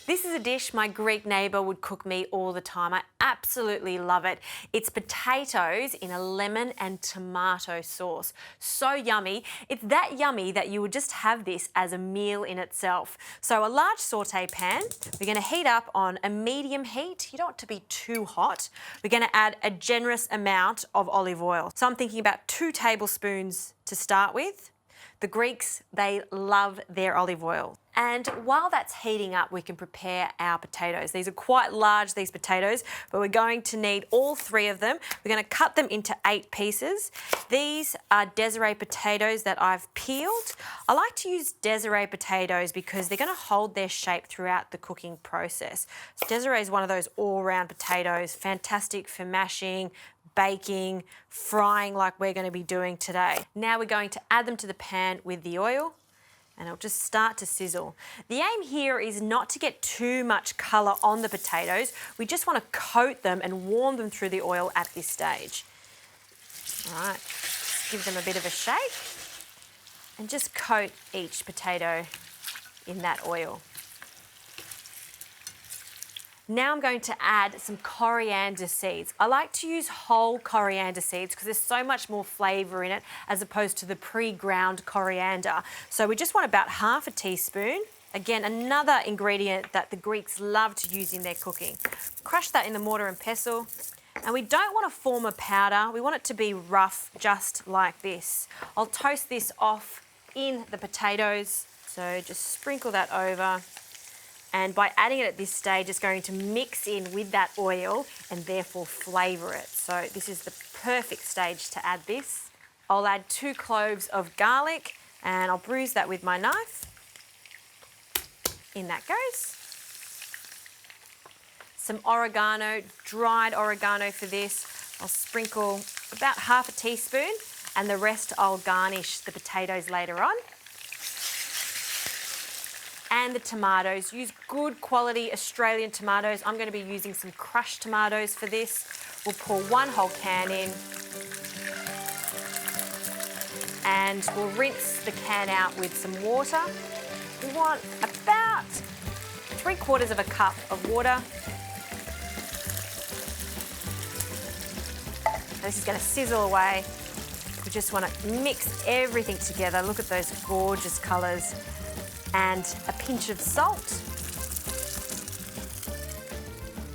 This is a dish my Greek neighbour would cook me all the time. I absolutely love it. It's potatoes in a lemon and tomato sauce. So yummy. It's that yummy that you would just have this as a meal in itself. So a large saute pan, we're going to heat up on a medium heat. You don't want it to be too hot. We're going to add a generous amount of olive oil. So I'm thinking about 2 tablespoons to start with. The Greeks, they love their olive oil. And while that's heating up, we can prepare our potatoes. These are quite large, these potatoes, but we're going to need all 3 of them. We're going to cut them into 8 pieces. These are Desiree potatoes that I've peeled. I like to use Desiree potatoes because they're going to hold their shape throughout the cooking process. So Desiree is one of those all-round potatoes, fantastic for mashing, baking, frying like we're going to be doing today. Now we're going to add them to the pan with the oil and it'll just start to sizzle. The aim here is not to get too much colour on the potatoes. We just want to coat them and warm them through the oil at this stage. All right, just give them a bit of a shake and just coat each potato in that oil. Now I'm going to add some coriander seeds. I like to use whole coriander seeds because there's so much more flavour in it as opposed to the pre-ground coriander. So we just want about half a teaspoon. Again, another ingredient that the Greeks love to use in their cooking. Crush that in the mortar and pestle. And we don't want to form a powder. We want it to be rough, just like this. I'll toast this off in the potatoes. So just sprinkle that over. And by adding it at this stage, it's going to mix in with that oil and therefore flavour it. So this is the perfect stage to add this. I'll add 2 cloves of garlic and I'll bruise that with my knife. In that goes. Some oregano, dried oregano for this. I'll sprinkle about half a teaspoon and the rest I'll garnish the potatoes later on. And the tomatoes. Use good quality Australian tomatoes. I'm going to be using some crushed tomatoes for this. We'll pour 1 whole can in. And we'll rinse the can out with some water. We want about 3/4 of a cup of water. This is going to sizzle away. We just want to mix everything together. Look at those gorgeous colours. And a pinch of salt.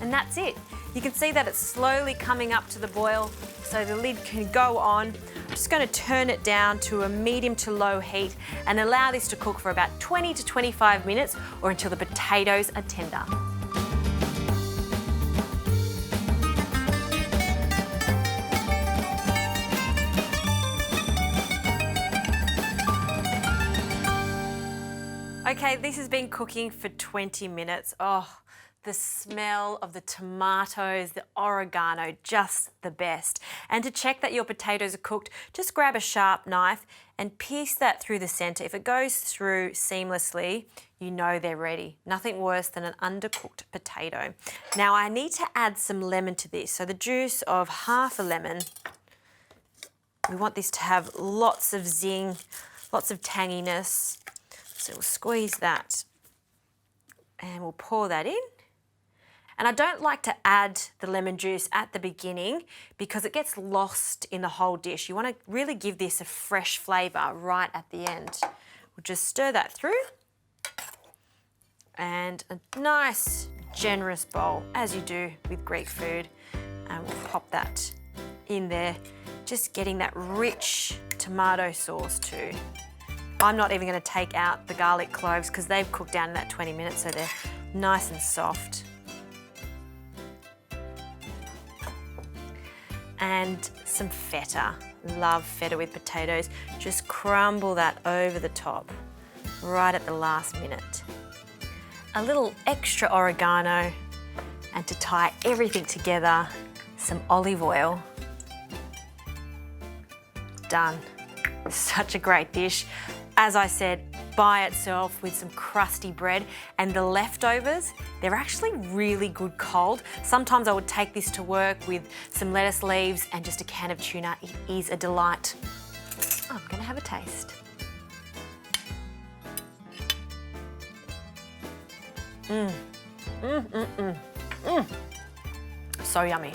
And that's it. You can see that it's slowly coming up to the boil, so the lid can go on. I'm just going to turn it down to a medium to low heat and allow this to cook for about 20 to 25 minutes or until the potatoes are tender. Okay, this has been cooking for 20 minutes. Oh, the smell of the tomatoes, the oregano, just the best. And to check that your potatoes are cooked, just grab a sharp knife and pierce that through the centre. If it goes through seamlessly, you know they're ready. Nothing worse than an undercooked potato. Now I need to add some lemon to this. So the juice of half a lemon. We want this to have lots of zing, lots of tanginess. So we'll squeeze that and we'll pour that in. And I don't like to add the lemon juice at the beginning because it gets lost in the whole dish. You want to really give this a fresh flavour right at the end. We'll just stir that through. And a nice, generous bowl, as you do with Greek food. And we'll pop that in there, just getting that rich tomato sauce too. I'm not even going to take out the garlic cloves because they've cooked down in that 20 minutes, so they're nice and soft. And some feta. Love feta with potatoes. Just crumble that over the top, right at the last minute. A little extra oregano, and to tie everything together, some olive oil. Done. Such a great dish. As I said, by itself with some crusty bread, and the leftovers, they're actually really good cold. Sometimes I would take this to work with some lettuce leaves and just a can of tuna. It is a delight. I'm gonna have a taste. So yummy.